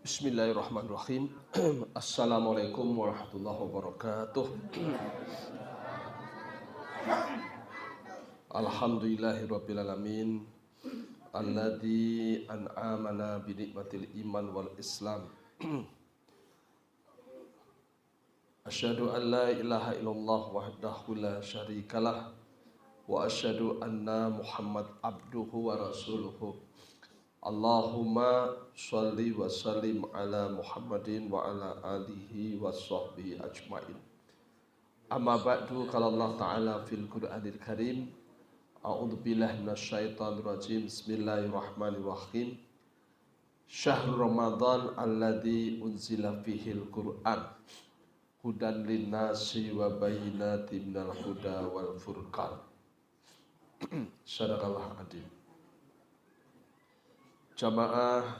Bismillahirrahmanirrahim. Assalamualaikum warahmatullahi wabarakatuh. Alhamdulillahirabbil alamin. Alladzi an'amana bi nikmatil iman wal islam. Asyhadu an la ilaha illallah wahdahu la syarikalah wa asyhadu anna Muhammad abduhu wa rasuluhu. Allahumma sholli wa sallim ala Muhammadin wa ala alihi wa sahbihi ajmain. Amma ba'du, qala Allah Ta'ala fil Qur'anil Karim. A'udzu billahi minasyaitonir rajim. Bismillahirrahmanirrahim. Syahrul Ramadan alladzi unzila fihil Qur'an hudan linnasi wa bayyinatin minal huda wal furqan. Sadaqallahu adzim. Jamaah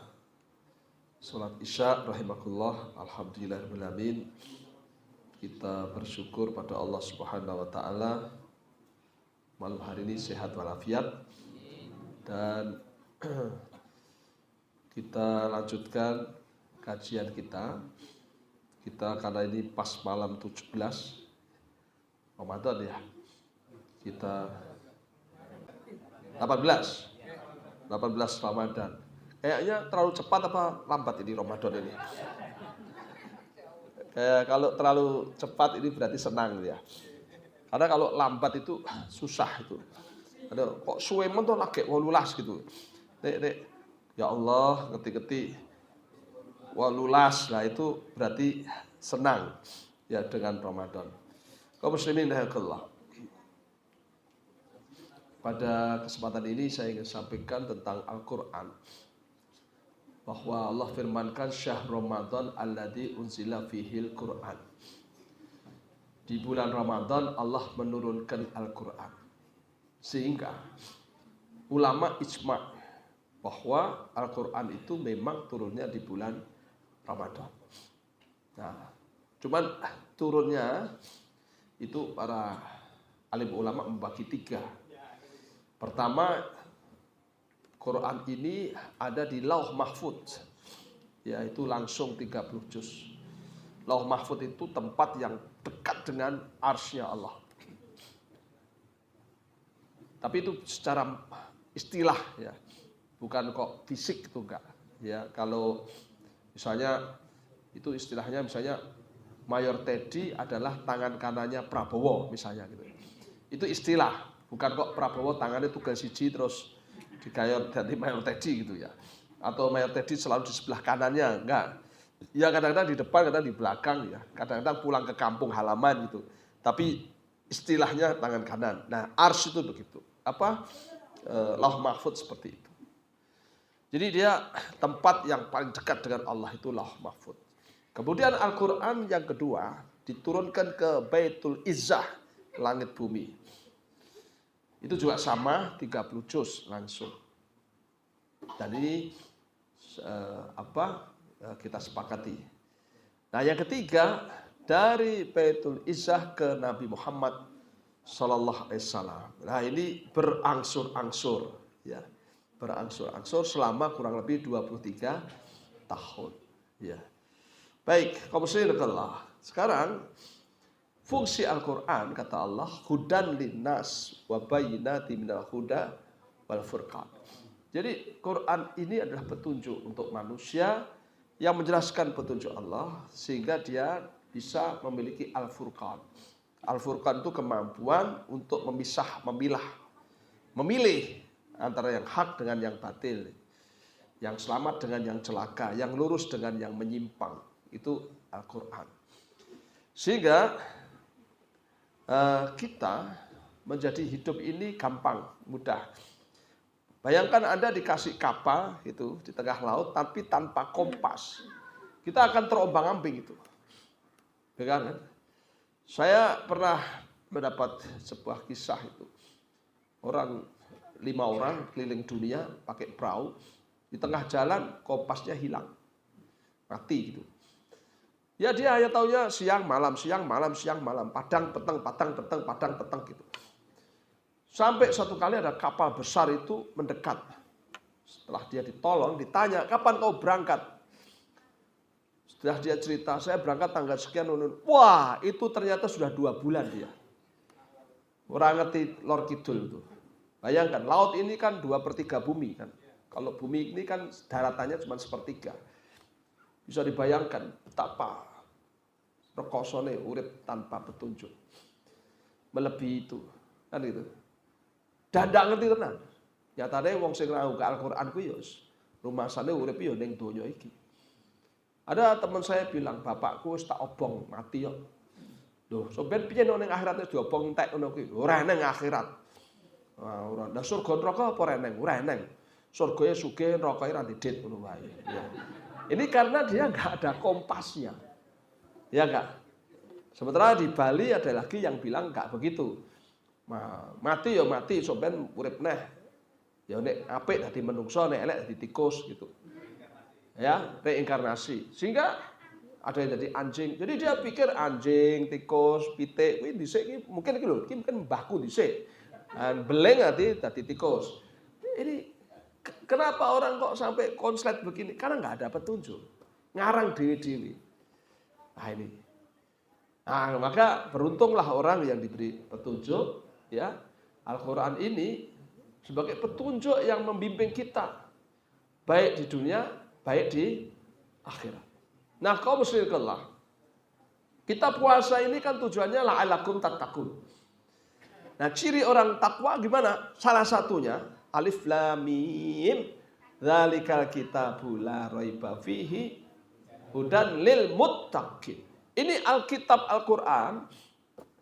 salat Isya rahimakumullah, alhamdulillahirabbil alamin. Kita bersyukur pada Allah Subhanahu wa taala malam hari ini sehat walafiat, dan kita lanjutkan kajian kita karena ini pas malam 17 Ramadan ya. Kita 18 Ramadan. Kayaknya terlalu cepat apa lambat ini Ramadan ini? Kalau terlalu cepat ini berarti senang ya. Karena kalau lambat itu susah itu. Ada kok suwe men tuh lagi 18 gitu. Nek, ya Allah, ngerti-ngerti 18 lah itu berarti senang ya dengan Ramadan. Kaum muslimin rahimakumullah. Pada kesempatan ini saya ingin sampaikan tentang Al-Quran, bahwa Allah firmankan syahrul Ramadan alladzi unzila fihil Quran. Di bulan Ramadan Allah menurunkan Al-Quran, sehingga ulama ijma' bahwa Al-Quran itu memang turunnya di bulan Ramadan. Nah, cuman turunnya itu para alim ulama membagi 3. Pertama, Quran ini ada di Lauh Mahfudz, yaitu langsung 30 juz. Lauh Mahfudz itu tempat yang dekat dengan arsy-Nya Allah. Tapi itu secara istilah ya, bukan kok fisik itu enggak. Ya, kalau misalnya itu istilahnya misalnya Mayor Teddy adalah tangan kanannya Prabowo misalnya gitu. Itu istilah, bukan kok Prabowo tangannya tugas siji terus digayot ganti Mayor Teddy gitu ya. Atau Mayor Teddy selalu di sebelah kanannya, enggak. Ya kadang-kadang di depan, kadang di belakang ya. Kadang-kadang pulang ke kampung halaman gitu. Tapi istilahnya tangan kanan. Nah, ars itu begitu. Lauh Mahfudz seperti itu. Jadi dia tempat yang paling dekat dengan Allah itu Lauh Mahfudz. Kemudian Al-Quran yang kedua diturunkan ke Baitul Izzah, langit bumi. Itu juga sama 30 juz langsung. Dan ini kita sepakati. Nah, yang ketiga dari Baitul Izzah ke Nabi Muhammad sallallahu alaihi wasallam. Nah, ini berangsur-angsur ya. Berangsur-angsur selama kurang lebih 23 tahun ya. Baik, kaum muslimin Allah. Sekarang fungsi Al-Quran, kata Allah, hudan linnas wa bayyinatin minal huda wal furqan. Jadi Quran ini adalah petunjuk untuk manusia yang menjelaskan petunjuk Allah sehingga dia bisa memiliki Al-Furqan. Al-Furqan itu kemampuan untuk memilih antara yang hak dengan yang batil, yang selamat dengan yang celaka, yang lurus dengan yang menyimpang. Itu Al-Quran. Sehingga kita menjadi hidup ini gampang, mudah. Bayangkan Anda dikasih kapal itu di tengah laut tapi tanpa kompas. Kita akan terombang-ambing itu. Kan? Saya pernah mendapat sebuah kisah itu. 5 orang keliling dunia pakai perahu, di tengah jalan kompasnya hilang. Mati gitu. Ya dia hanya taunya siang malam, padang petang gitu. Sampai suatu kali ada kapal besar itu mendekat. Setelah dia ditolong, ditanya, kapan kau berangkat? Setelah dia cerita, saya berangkat tanggal sekian. Wah, itu ternyata sudah 2 bulan dia. Orang ngerti lor kidul itu. Bayangkan, laut ini kan 2/3 bumi kan. Kalau bumi ini kan daratannya cuma 1/3. Bisa dibayangkan betapa rekosone urip tanpa petunjuk. Melebihi itu. Kan gitu. Dan ndak ngerti tenan. Nyatane wong sing nganggo Al-Qur'an ku ya rumasane urip ya ning donya iki. Ada teman saya bilang, bapakku wis tak obong mati yo. Loh, sampeyan piye ning akhirat wis diobong entek ngono kuwi? Ora ning akhirat. Wah, ora. Lah surga neraka apa ora eneng? Ora eneng. Surgane sugih, nerakae ra didit ngono wae. Ya. Ini karena dia enggak ada kompasnya. Ya enggak? Sementara di Bali ada lagi yang bilang enggak begitu. Mati ya mati, sampeyan urip neh. Ya nek apik dadi menungso, nek elek dadi tikus gitu. Ya, reinkarnasi. Sehingga ada yang jadi anjing. Jadi dia pikir anjing, tikus, pitik, kuwi dhisik iki mungkin iki lho, iki mungkin mbahku dhisik. Beleng dadi tikus. Ini kenapa orang kok sampai konslet begini? Karena nggak ada petunjuk. Ngarang dewi-dewi. Nah ini. Nah, maka beruntunglah orang yang diberi petunjuk. Ya, Al-Quran ini sebagai petunjuk yang membimbing kita. Baik di dunia, baik di akhirat. Nah, kaum muslimin Allah. Kita puasa ini kan tujuannya la'allakum tattaqun. Nah, ciri orang takwa gimana? Salah satunya Alif Lam Mim. Dzalikal kitabu la raiba fihi hudan lil muttaqin. Ini Alkitab Al-Qur'an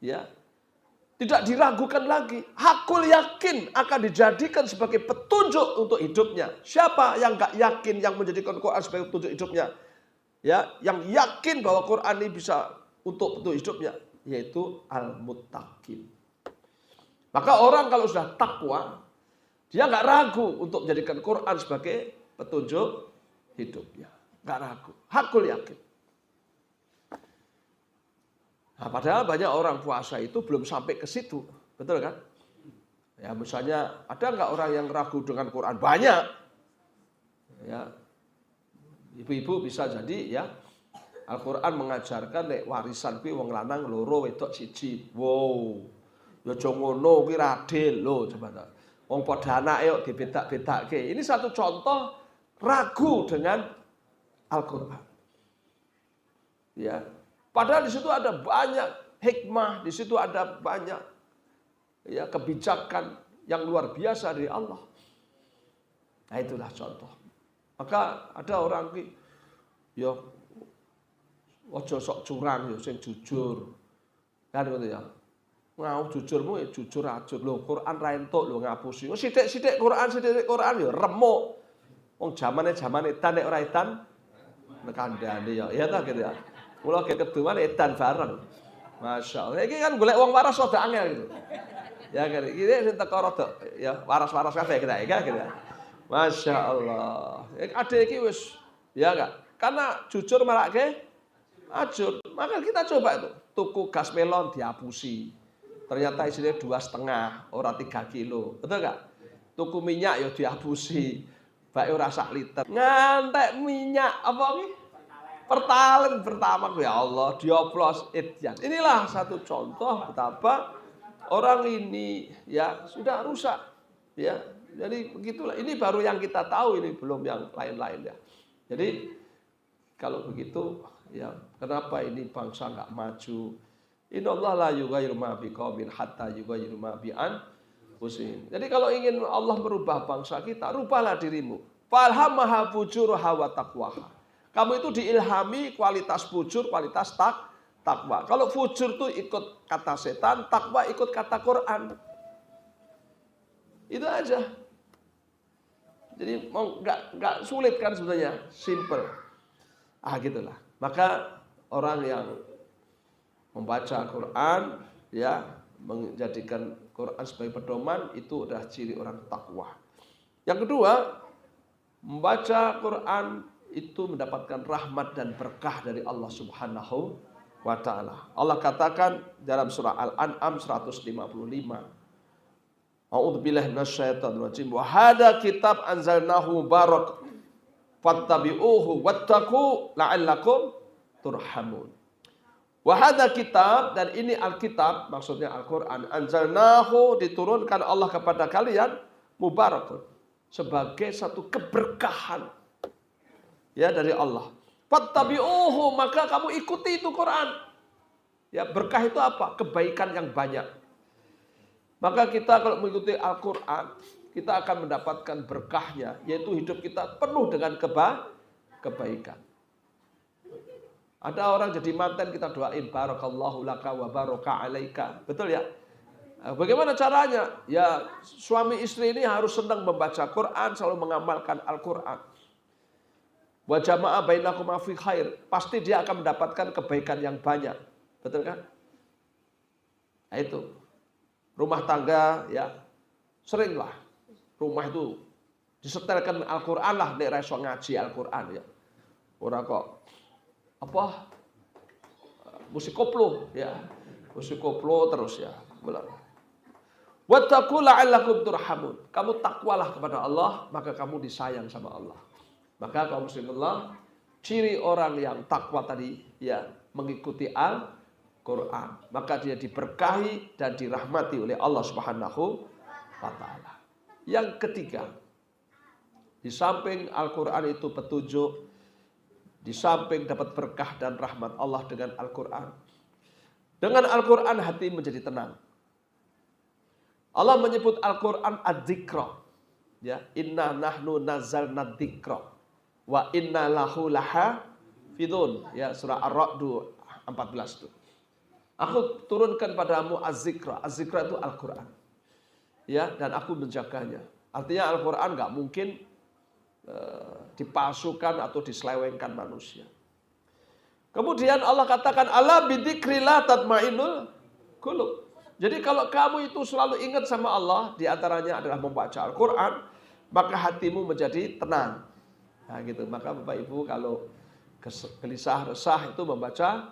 ya. Tidak diragukan lagi. Hakul yakin akan dijadikan sebagai petunjuk untuk hidupnya. Siapa yang enggak yakin yang menjadikan Quran sebagai petunjuk hidupnya? Ya, yang yakin bahwa Quran ini bisa untuk petunjuk hidupnya, yaitu al-muttaqin. Maka orang kalau sudah takwa, dia nggak ragu untuk menjadikan Quran sebagai petunjuk hidupnya. Nggak ragu. Hakul yakin. Nah, padahal banyak orang puasa itu belum sampai ke situ. Betul kan? Ya, misalnya ada nggak orang yang ragu dengan Quran? Banyak. Ya, ibu-ibu bisa jadi ya. Al-Quran mengajarkan nek warisan kuwi wong lanang loro wedok siji. Wow. Ya aja ngono kuwi adil lho coba ta. Wong padha anake kok dibedak-bedakke. Ini satu contoh ragu dengan Al-Qur'an. Ya. Padahal di situ ada banyak hikmah, di situ ada banyak ya kebijakan yang luar biasa dari Allah. Nah, itulah contoh. Maka ada orang ki ya ojo sok curang ya sing jujur. Kan ngono ya. Mau jujurmu ya jujur aja. Lho Quran ra entuk lho ngapusi. Sithik-sithik Quran ya remuk. Wong zamane edan nek ora edan nekandane ya. Ya ta gitu ya. Mula ge keduman edan bareng. Masyaallah. Iki kan golek wong waras rada angel gitu. Ya kan iki sing teko rada ya waras-waras kabeh kita ya gitu ya. Masyaallah. Ade iki wis ya enggak. Karena jujur marake ajur. Maka kita coba itu. Tuku gas melon dihapusi. Ternyata isinya 2,5, ora 3 kilo. Betul enggak? Tuku minyak ya dihapusi. Bae ora sak liter. Ngantek minyak apa iki? Pertalite pertama ya Allah dioplos edian. Inilah satu contoh betapa orang ini ya sudah rusak. Ya. Jadi begitulah. Ini baru yang kita tahu, ini belum yang lain-lain ya. Jadi kalau begitu ya kenapa ini bangsa enggak maju? Innallaha la yughayyiru ma biqaumin hatta yughayyiru ma bi anfusihim. Jadi kalau ingin Allah merubah bangsa kita, rubahlah dirimu. Falhamaha fujuraha wa taqwaha. Kamu itu diilhami kualitas fujur, kualitas takwa. Kalau fujur itu ikut kata setan, takwa ikut kata Quran. Itu aja. Jadi enggak sulit kan sebenarnya, simple. Gitulah. Maka orang yang membaca Quran ya menjadikan Quran sebagai pedoman itu adalah ciri orang takwa. Yang kedua, membaca Quran itu mendapatkan rahmat dan berkah dari Allah Subhanahu wa taala. Allah katakan dalam surah Al-An'am 155. A'udzubillahi minasyaitonir rajim. Wa hada kitab anzalnahu mubarak fattabi'uhu wattaqu la'allakum turhamun. Wa hadza kitab, dan ini Alkitab, maksudnya Al-Qur'an, anzalnahu, diturunkan Allah kepada kalian, mubarakun, sebagai satu keberkahan ya dari Allah. Fattabi'uhu, maka kamu ikuti itu Quran. Ya, berkah itu apa? Kebaikan yang banyak. Maka kita kalau mengikuti Al-Qur'an, kita akan mendapatkan berkahnya, yaitu hidup kita penuh dengan kebaikan. Ada orang jadi manten, kita doain barakallahu laka wa baraka alaika. Betul ya? Bagaimana caranya? Ya, suami istri ini harus senang membaca Quran, selalu mengamalkan Al-Quran. Wa jama'a bainakum fi khair. Pasti dia akan mendapatkan kebaikan yang banyak. Betul kan? Nah itu. Rumah tangga ya seringlah rumah itu disetelkan Al-Quran lah, nek iso ngaji Al-Quran ya. Ora kok apa musik koplo ya, musik koplo terus ya. Wattaqu la'allakum turhamun. Kamu takwalah kepada Allah, maka kamu disayang sama Allah. Maka kaum muslimin, ciri orang yang takwa tadi ya mengikuti Al-Qur'an, maka dia diberkahi dan dirahmati oleh Allah Subhanahu wa taala. Yang ketiga, di samping Al-Qur'an itu petunjuk, di samping dapat berkah dan rahmat Allah dengan Al-Quran. Dengan Al-Quran hati menjadi tenang. Allah menyebut Al-Quran ad-dzikra. Ya, inna nahnu nazzalna dzikra wa inna lahu lahafidun. Ya, surah Ar-Ra'd 14 itu. Aku turunkan padamu az-dzikra. Az-dzikra itu Al-Quran. Ya, dan aku menjaganya. Artinya Al-Quran enggak mungkin dipalsukan atau diselewengkan manusia. Kemudian Allah katakan ala bidzikrillah tatmainnul qulub. Jadi kalau kamu itu selalu ingat sama Allah, di antaranya adalah membaca Al-Qur'an, maka hatimu menjadi tenang. Nah gitu. Maka Bapak Ibu kalau gelisah resah itu membaca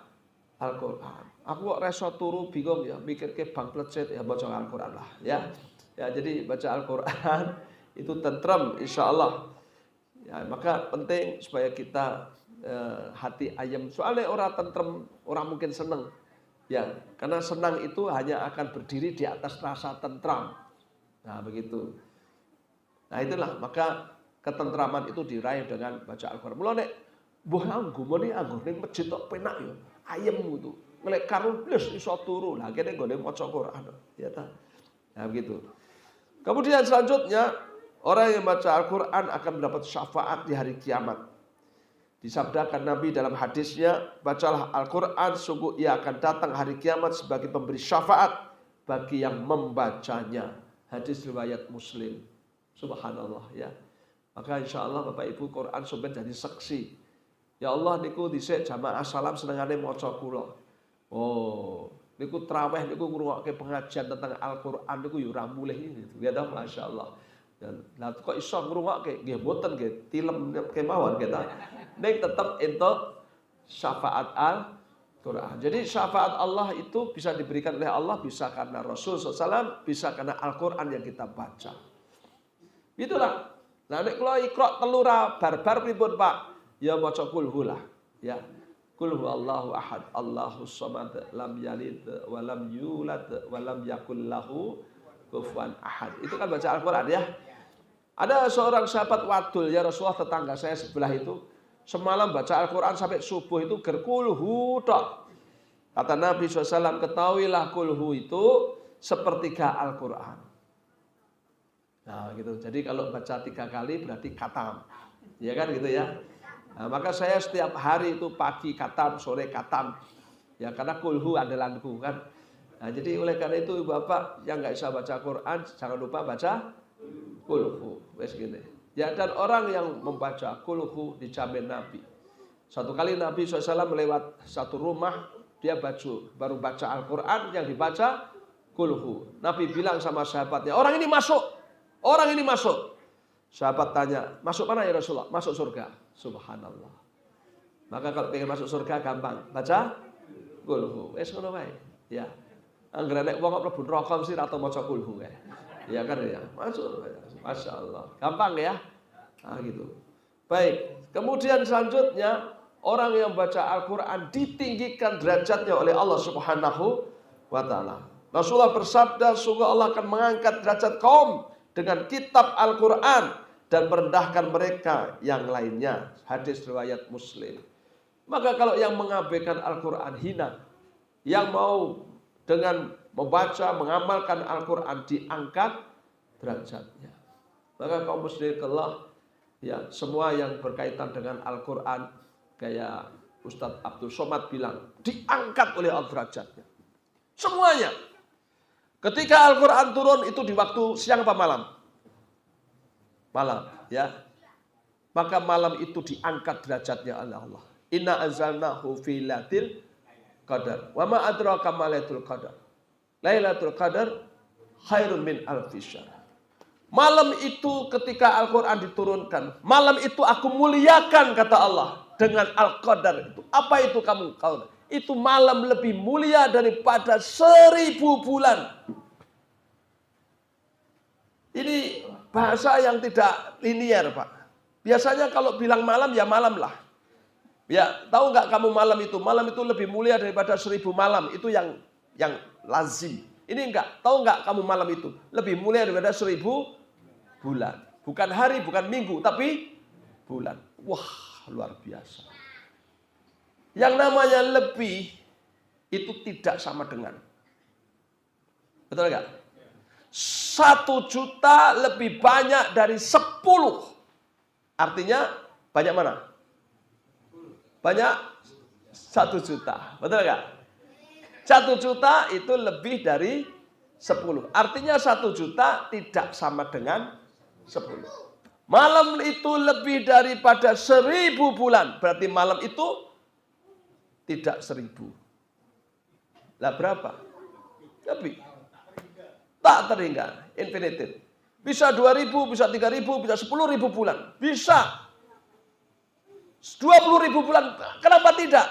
Al-Qur'an. Aku kok reso turu bingung ya, mikir ke bang plecet ya, baca Al-Qur'an lah ya. Ya jadi baca Al-Qur'an itu tentrem insyaallah. Ya, maka penting supaya kita hati ayam. Soalnya orang tentrem, orang mungkin senang. Ya, karena senang itu hanya akan berdiri di atas rasa tentram. Nah, begitu. Nah, itulah maka ketentraman itu diraih dengan baca Al-Qur'an. Mulane mbuh anggo muni anggo ning masjid tok penak ya. Ayemmu tuh. Ngelek karo wis iso turu. Lah kene nggone maca Qur'an. Ya ta. Nah, begitu. Kemudian selanjutnya orang yang baca Al-Quran akan mendapat syafaat di hari kiamat. Disabdakan Nabi dalam hadisnya, bacalah Al-Quran, sungguh ia akan datang hari kiamat sebagai pemberi syafaat bagi yang membacanya. Hadis riwayat Muslim. Subhanallah ya. Maka insya Allah Bapak Ibu Quran sampai jadi saksi. Ya Allah niku dhisik jamaah salam senengane maca kula. Oh, niku traweh niku ngrungokke pengajian tentang Al-Quran niku yo ora mulih gitu. Ya dah masyaallah. Lah kok iso ngrungokke nggih mboten nggih tilem kemawon kita. Ning tetep entuk syafaat Al-Qur'an. Jadi syafaat Allah itu bisa diberikan oleh Allah, bisa karena Rasul SAW, bisa karena Al-Qur'an yang kita baca. Itulah. Nah nek kula Iqra telu ra barbar pripun Pak? Ya maca kulhu lah, ya. Qul huwallahu ahad, Allahus samad, lam yalid wa lam yulad wa lam yakul lahu kufuwan ahad. Itu kan baca Al-Qur'an ya. Ada seorang sahabat wadul ya Rasulullah, tetangga saya sebelah itu, semalam baca Al-Quran sampai subuh itu gerkulhu tok. Kata Nabi SAW, ketahuilah kulhu itu sepertiga Al-Quran. Nah gitu. Jadi kalau baca 3 kali berarti khatam. Ya kan gitu ya. Nah, maka saya setiap hari itu pagi khatam, sore khatam. Ya karena kulhu andalanku kan. Nah, jadi oleh karena itu Bapak yang nggak bisa baca Quran, jangan lupa baca kulhu. Wes gini. Ya, dan orang yang membaca kulhu dijamin Nabi. Satu kali Nabi SAW melewat satu rumah, dia baru baca Al-Quran, yang dibaca kulhu. Nabi bilang sama sahabatnya, orang ini masuk. Orang ini masuk. Sahabat tanya, masuk mana ya Rasulullah? Masuk surga. Subhanallah. Maka kalau pengen masuk surga gampang. Baca kulhu. Wes ngono wae. Ya. Anggere nek wong kok mlebu neraka mesti ra tau maca kulhu kae. Ya kan ya. Masuk. Masya Allah. Gampang ya. Nah gitu. Baik. Kemudian selanjutnya Orang yang baca Al-Quran ditinggikan derajatnya oleh Allah Subhanahu wa ta'ala. Rasulullah bersabda, sungguh Allah akan mengangkat derajat kaum dengan kitab Al-Quran dan merendahkan mereka yang lainnya. Hadis riwayat Muslim. Maka kalau yang mengabaikan Al-Quran hina, yang mau dengan membaca, mengamalkan Al-Quran diangkat derajatnya. Maka kaum muslimin Allah, ya, semua yang berkaitan dengan Al-Quran, kayak Ustadz Abdul Somad bilang, diangkat oleh Allah derajatnya. Semuanya. Ketika Al-Quran turun itu di waktu siang apa malam? Malam, ya. Maka malam itu diangkat derajatnya oleh Allah. Inna anzalnahu fi lailatul qadar. Wa ma adraka ma lailatul qadar. Lailatul qadar khairun min alfi syahr. Malam itu ketika Al-Quran diturunkan, malam itu aku muliakan kata Allah dengan Al-Qadar itu. Apa itu kamu? Itu malam lebih mulia daripada 1000 bulan. Ini bahasa yang tidak linier, Pak. Biasanya kalau bilang malam ya malam lah. Ya, tahu nggak kamu malam itu? Malam itu lebih mulia daripada 1000 malam. Itu yang lazim. Ini enggak. Tahu nggak kamu malam itu? Lebih mulia daripada 1000 bulan. Bukan hari, bukan minggu, tapi bulan. Wah, luar biasa. Yang namanya lebih itu tidak sama dengan. Betul nggak? 1 juta lebih banyak dari 10. Artinya banyak mana? Banyak 1 juta. Betul nggak? 1 juta itu lebih dari 10. Artinya 1 juta tidak sama dengan 10. Malam itu lebih daripada 1000 bulan. Berarti malam itu tidak 1000. Lah berapa? Lebih. Tak terhingga. Infinitive. Bisa 2000, bisa 3000, bisa 10.000 bulan. Bisa. 20.000 bulan. Kenapa tidak?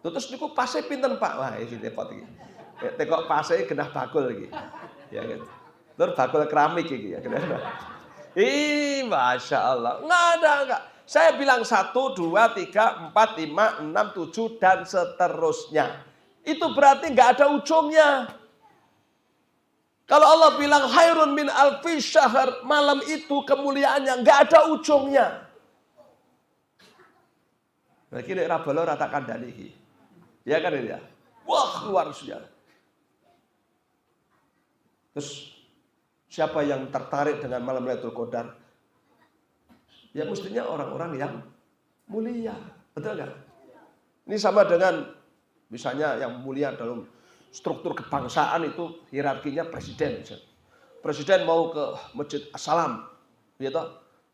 Terus niku pase pinten Pak? Wah, iki repot iki. Tekok pase genah bakul iki. Ya gitu. Terus bakul keramik iki ya. Masya Allah. Enggak. Saya bilang 1, 2, 3, 4, 5, 6, 7 dan seterusnya. Itu berarti enggak ada ujungnya. Kalau Allah bilang khairun min alfi syahr, malam itu kemuliaannya enggak ada ujungnya. Lagi nek ra bolo ra tak kandhani iki. Ya kan ya? Wah, luar biasa. Terus siapa yang tertarik dengan malam Lailatul Qadar? Ya mestinya orang-orang yang mulia. Betul nggak? Ini sama dengan misalnya yang mulia dalam struktur kebangsaan itu hierarkinya presiden. Presiden mau ke Masjid As-Salam. Gitu.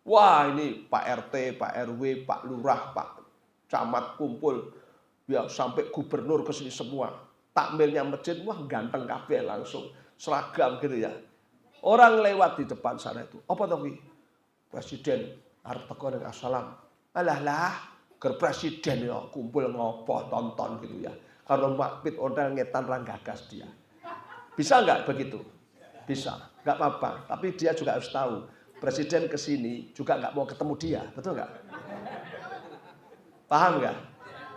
Wah ini Pak RT, Pak RW, Pak Lurah, Pak Camat kumpul. Ya sampai gubernur ke sini semua. Takmilnya masjid, wah ganteng kabeh langsung. Seragam gitu ya. Orang lewat di depan sana itu. Apa tadi? Presiden arep teko ning As-Salam. Alah, ger presiden ya kumpul ngopo tonton gitu ya. Kalau makpit ondel ngetan ranggagas dia. Bisa enggak begitu? Bisa. Enggak apa-apa. Tapi dia juga harus tahu. Presiden ke sini juga enggak mau ketemu dia. Betul enggak? Paham enggak?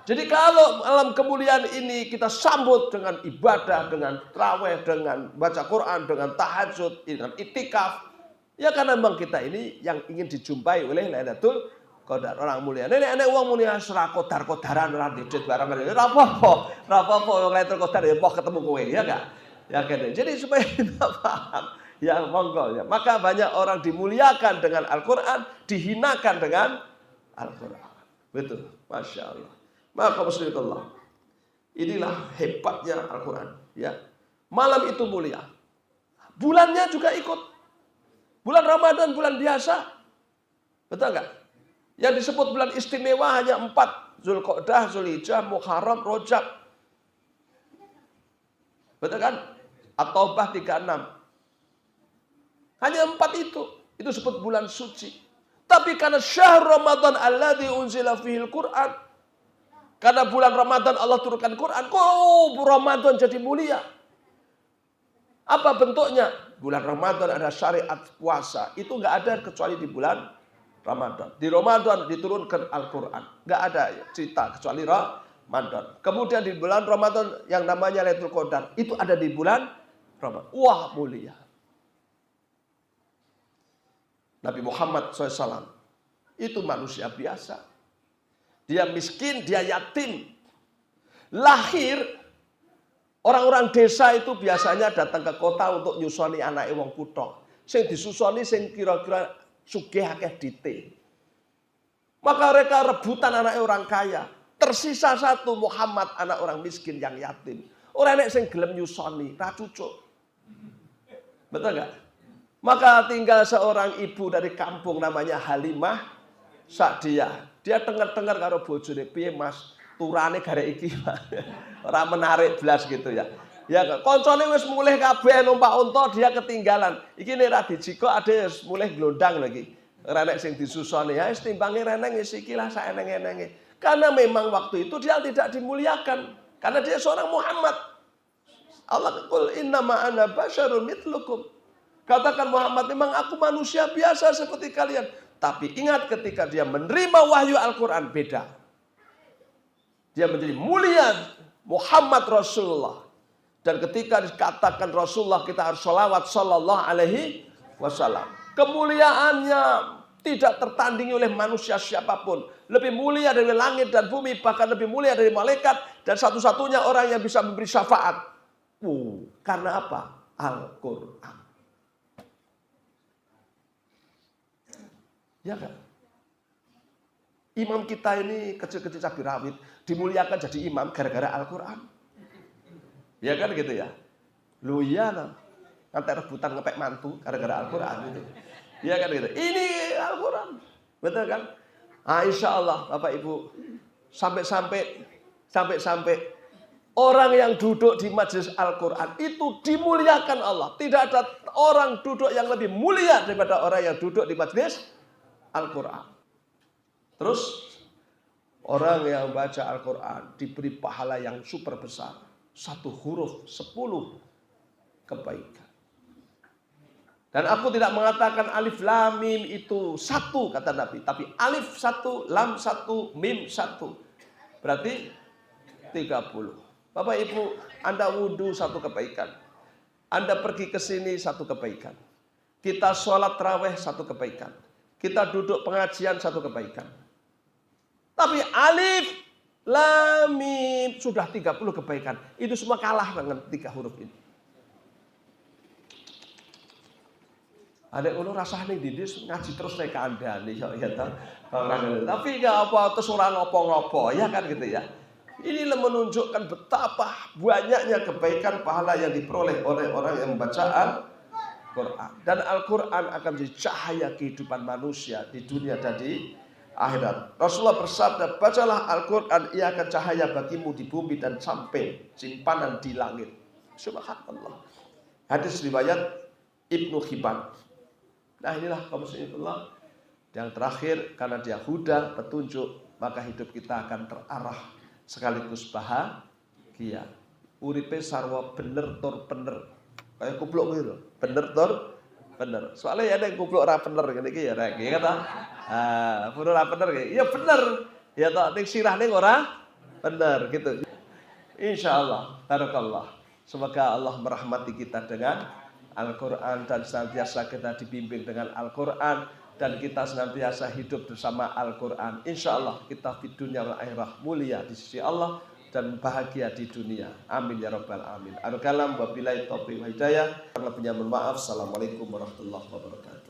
Jadi kalau malam kemuliaan ini kita sambut dengan ibadah, dengan tarawih, dengan baca Quran, dengan tahajud, dengan itikaf. Ya karena memang kita ini yang ingin dijumpai oleh Lailatul Qadar, orang mulia. Nenek wong mulia serah kodar-kodaran ora dicet barang ora apa-apa wong Lailatul Qadar ya mau ketemu kowe ya enggak? Ya kan. Jadi supaya kita paham ya monggo ya. Maka banyak orang dimuliakan dengan Al-Qur'an, dihinakan dengan Al-Qur'an. Betul. Masya Allah. Maka Rasulullah, inilah hebatnya Al-Quran. Ya, malam itu mulia. Bulannya juga ikut. Bulan Ramadan, bulan biasa. Betul nggak? Yang disebut bulan istimewa hanya 4. Zulqa'dah, Zulhijjah, Muharram, Rajab. Betul kan? At-Taubah 36. Hanya 4 itu. Itu disebut bulan suci. Tapi karena syahr Ramadan alladzi unzila fihil Qur'an. Karena bulan Ramadan Allah turunkan Quran. Ramadan jadi mulia. Apa bentuknya? Bulan Ramadan ada syariat puasa. Itu nggak ada kecuali di bulan Ramadan. Di Ramadan diturunkan Al-Quran. Nggak ada cerita kecuali Ramadan. Kemudian di bulan Ramadan yang namanya Lailatul Qadar. Itu ada di bulan Ramadan. Wah, mulia. Nabi Muhammad SAW itu manusia biasa. Dia miskin, dia yatim. Lahir, orang-orang desa itu biasanya datang ke kota untuk nyusoni anak wong kutha. Sing disusoni sing kira-kira sugih akeh dite. Maka mereka rebutan anak orang kaya. Tersisa satu Muhammad, anak orang miskin yang yatim. Ora nek sing gelem nyusoni, ra cucuk. Betul enggak? Maka tinggal seorang ibu dari kampung namanya Halimah Sa'diyah. Dia dengar-dengar karo bojone, "Piye Mas, turane garek iki?" Ora menarik blas gitu ya. Ya koncone wis mulih kabeh numpak unta, dia ketinggalan. Iki nek ra dijikok ade wis mulih glondang lagi. Ora nek sing disusoni, ya wis timbange reneng wis iki lah saeneng-enenge. Karena memang waktu itu dia tidak dimuliakan. Karena dia seorang Muhammad. Allah qul innama ana basyarun mitlukum. Katakan Muhammad, memang aku manusia biasa seperti kalian. Tapi ingat ketika dia menerima wahyu Al-Quran, beda. Dia menjadi mulia Muhammad Rasulullah. Dan ketika dikatakan Rasulullah, kita harus sholawat sallallahu alaihi wasallam. Kemuliaannya tidak tertandingi oleh manusia siapapun. Lebih mulia dari langit dan bumi, bahkan lebih mulia dari malaikat. Dan satu-satunya orang yang bisa memberi syafaat. Karena apa? Al-Quran. Ya kan? Imam kita ini kecil-kecil cabai rawit dimuliakan jadi imam gara-gara Al-Quran. Ya kan gitu ya? Lu iya lah. Nanti rebutan ngepek mantu gara-gara Al-Quran itu. Ya kan gitu. Ini Al-Quran. Betul kan? Insya Allah Bapak Ibu. Sampai orang yang duduk di majelis Al-Quran itu dimuliakan Allah. Tidak ada orang duduk yang lebih mulia daripada orang yang duduk di majelis Al-Quran. Terus orang yang baca Al-Quran diberi pahala yang super besar. 1 huruf 10 kebaikan. Dan aku tidak mengatakan alif lam mim itu 1 kata Nabi. Tapi alif 1, lam 1, mim 1. Berarti 30. Bapak Ibu, Anda wudhu 1 kebaikan. Anda pergi ke sini 1 kebaikan. Kita sholat tarawih 1 kebaikan. Kita duduk pengajian 1 kebaikan. Tapi alif, lam, mim sudah 30 kebaikan. Itu semua kalah dengan 3 huruf ini. Ada yang rasanya didis ngaji terus naik kandani. Tapi nggak apa, terus orang ngopo-ngopo. Ya kan gitu ya. Inilah menunjukkan betapa banyaknya kebaikan pahala yang diperoleh oleh orang yang membaca Al-Quran. Dan Al-Quran akan menjadi cahaya kehidupan manusia di dunia dan di akhirat. Rasulullah bersabda, bacalah Al-Quran, ia akan cahaya bagimu di bumi dan sampai simpanan di langit. Subhanallah. Hadis riwayat Ibnu Hibban. Nah inilah kaum muslimin yang terakhir, karena dia huda, petunjuk, maka hidup kita akan terarah sekaligus bahagia. Uripe sarwa bener tur bener. Kayak kupluk gitu. Bener tur bener. Soalnya ya ada yang kupluk ora bener ngene iki ya rek, ya ta? Bener ora bener iki. Ya bener. Ya ta ning sirah ning ora bener gitu. Insyaallah, barakallah. Semoga Allah merahmati kita dengan Al-Quran dan senantiasa kita dibimbing dengan Al-Quran dan kita senantiasa hidup bersama Al-Quran. Insya Allah kita di dunia wal akhirah mulia di sisi Allah dan bahagia di dunia. Amin ya rabbal alamin. Al-kalam wabillahi taufiq wal hidayah. Lebihnya mohon maaf. Assalamualaikum warahmatullahi wabarakatuh.